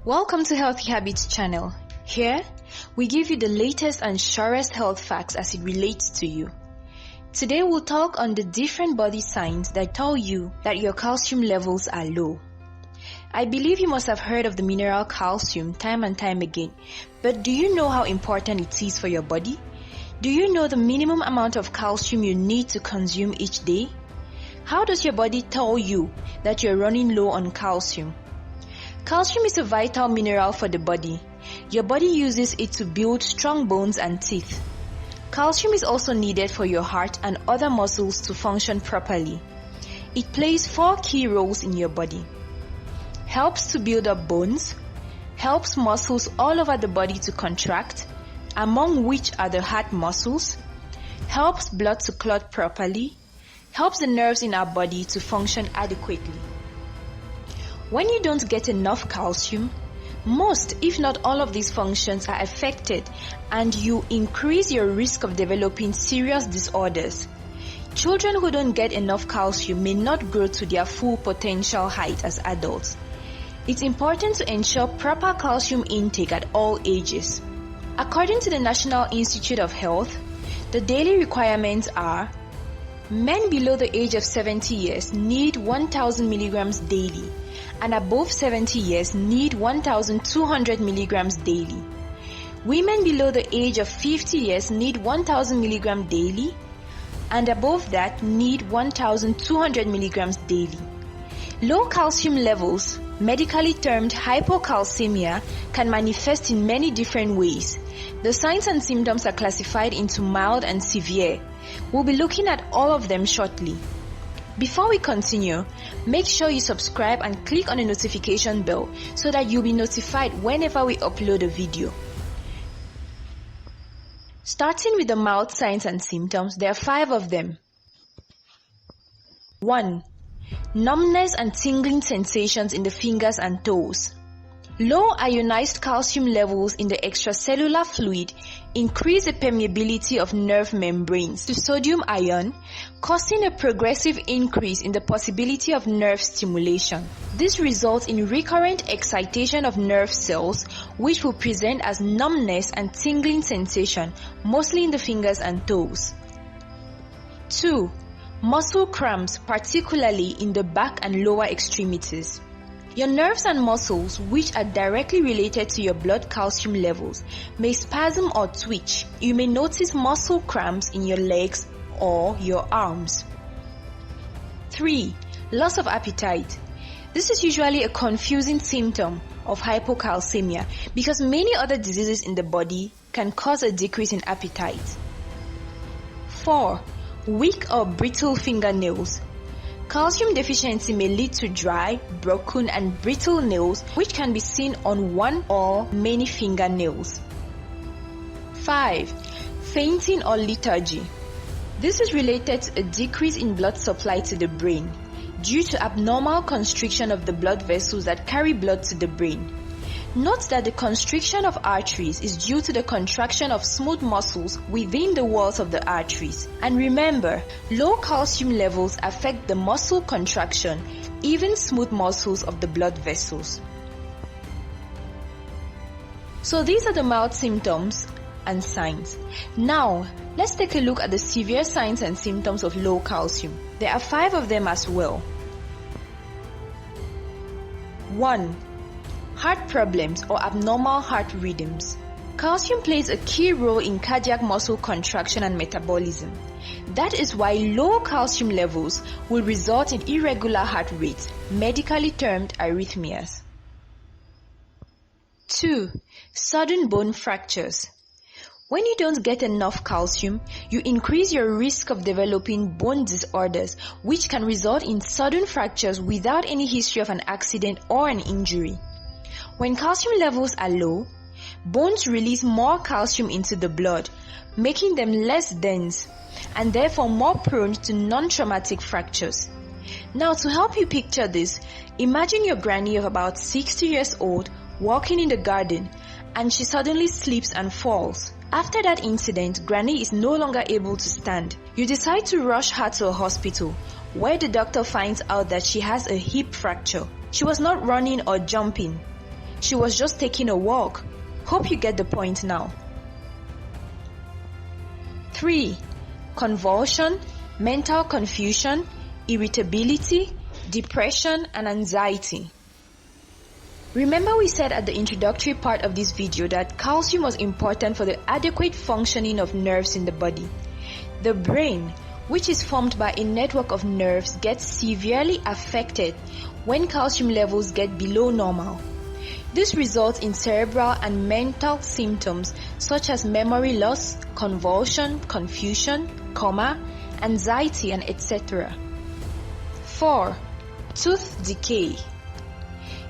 Welcome to Healthy Habits channel. Here, we give you the latest and surest health facts as it relates to you. Today we'll talk on the different body signs that tell you that your calcium levels are low. I believe you must have heard of the mineral calcium time and time again, but do you know how important it is for your body? Do you know the minimum amount of calcium you need to consume each day? How does your body tell you that you're running low on calcium? Calcium is a vital mineral for the body. Your body uses it to build strong bones and teeth. Calcium is also needed for your heart and other muscles to function properly. It plays 4 key roles in your body. Helps to build up bones, helps muscles all over the body to contract, among which are the heart muscles, helps blood to clot properly, helps the nerves in our body to function adequately. When you don't get enough calcium, most, if not all of these functions are affected and you increase your risk of developing serious disorders. Children who don't get enough calcium may not grow to their full potential height as adults. It's important to ensure proper calcium intake at all ages. According to the National Institute of Health, the daily requirements are: men below the age of 70 years need 1,000 milligrams daily, and above 70 years need 1,200 milligrams daily. Women below the age of 50 years need 1,000 milligrams daily, and above that need 1,200 milligrams daily. Low calcium levels, medically termed hypocalcemia, can manifest in many different ways. The signs and symptoms are classified into mild and severe. We'll be looking at all of them shortly. Before we continue, make sure you subscribe and click on the notification bell so that you'll be notified whenever we upload a video. Starting with the mild signs and symptoms, there are 5 of them. 1. Numbness and tingling sensations in the fingers and toes. Low ionized calcium levels in the extracellular fluid increase the permeability of nerve membranes to sodium ion, causing a progressive increase in the possibility of nerve stimulation. This results in recurrent excitation of nerve cells, which will present as numbness and tingling sensation, mostly in the fingers and toes. 2. Muscle cramps, particularly in the back and lower extremities. Your nerves and muscles, which are directly related to your blood calcium levels, may spasm or twitch. You may notice muscle cramps in your legs or your arms. 3. Loss of appetite. This is usually a confusing symptom of hypocalcemia because many other diseases in the body can cause a decrease in appetite. 4. Weak or brittle fingernails. Calcium deficiency may lead to dry, broken, and brittle nails, which can be seen on one or many fingernails. 5. Fainting or lethargy. This is related to a decrease in blood supply to the brain due to abnormal constriction of the blood vessels that carry blood to the brain. Note that the constriction of arteries is due to the contraction of smooth muscles within the walls of the arteries. And remember, low calcium levels affect the muscle contraction, even smooth muscles of the blood vessels. So these are the mild symptoms and signs. Now, let's take a look at the severe signs and symptoms of low calcium. There are 5 of them as well. 1. Heart problems or abnormal heart rhythms. Calcium plays a key role in cardiac muscle contraction and metabolism. That is why low calcium levels will result in irregular heart rates, medically termed arrhythmias. 2. Sudden bone fractures. When you don't get enough calcium, you increase your risk of developing bone disorders, which can result in sudden fractures without any history of an accident or an injury. When calcium levels are low, bones release more calcium into the blood, making them less dense and therefore more prone to non-traumatic fractures. Now, to help you picture this, imagine your granny of about 60 years old walking in the garden and she suddenly slips and falls. After that incident, Granny is no longer able to stand. You decide to rush her to a hospital, where the doctor finds out that she has a hip fracture. She was not running or jumping. She was just taking a walk. Hope you get the point now. 3. Convulsion, mental confusion, irritability, depression, and anxiety. Remember we said at the introductory part of this video that calcium was important for the adequate functioning of nerves in the body. The brain, which is formed by a network of nerves, gets severely affected when calcium levels get below normal. This results in cerebral and mental symptoms such as memory loss, convulsion, confusion, coma, anxiety, and etc. 4. Tooth decay.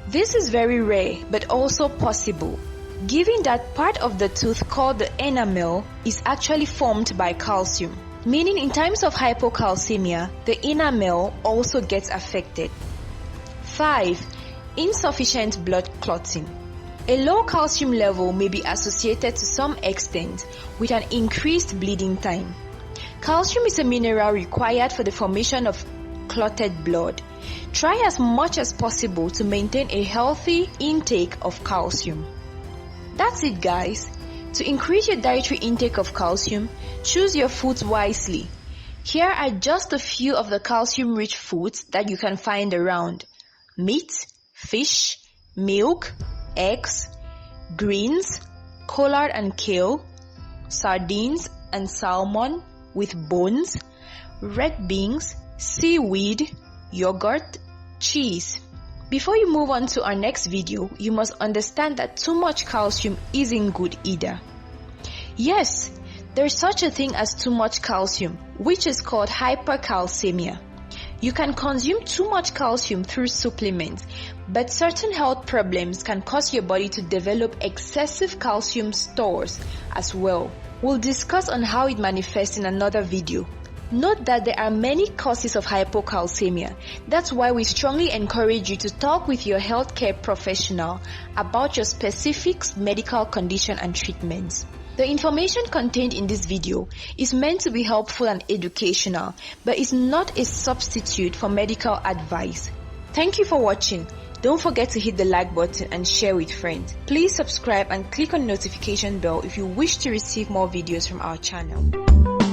This is very rare but also possible, given that part of the tooth called the enamel is actually formed by calcium, meaning in times of hypocalcemia, the enamel also gets affected. 5. Insufficient blood clotting. A low calcium level may be associated to some extent with an increased bleeding time. Calcium is a mineral required for the formation of clotted blood. Try as much as possible to maintain a healthy intake of calcium. That's it, guys. To increase your dietary intake of calcium, choose your foods wisely. Here are just a few of the calcium-rich foods that you can find around: meat, fish, milk, eggs, greens, collard and kale, sardines and salmon with bones, red beans, seaweed, yogurt, cheese. Before you move on to our next video, you must understand that too much calcium isn't good either. Yes, there's such a thing as too much calcium, which is called hypercalcemia. You can consume too much calcium through supplements, but certain health problems can cause your body to develop excessive calcium stores as well. We'll discuss on how it manifests in another video. Note that there are many causes of hypocalcemia. That's why we strongly encourage you to talk with your healthcare professional about your specific medical condition and treatments. The information contained in this video is meant to be helpful and educational, but is not a substitute for medical advice. Thank you for watching. Don't forget to hit the like button and share with friends. Please subscribe and click on the notification bell if you wish to receive more videos from our channel.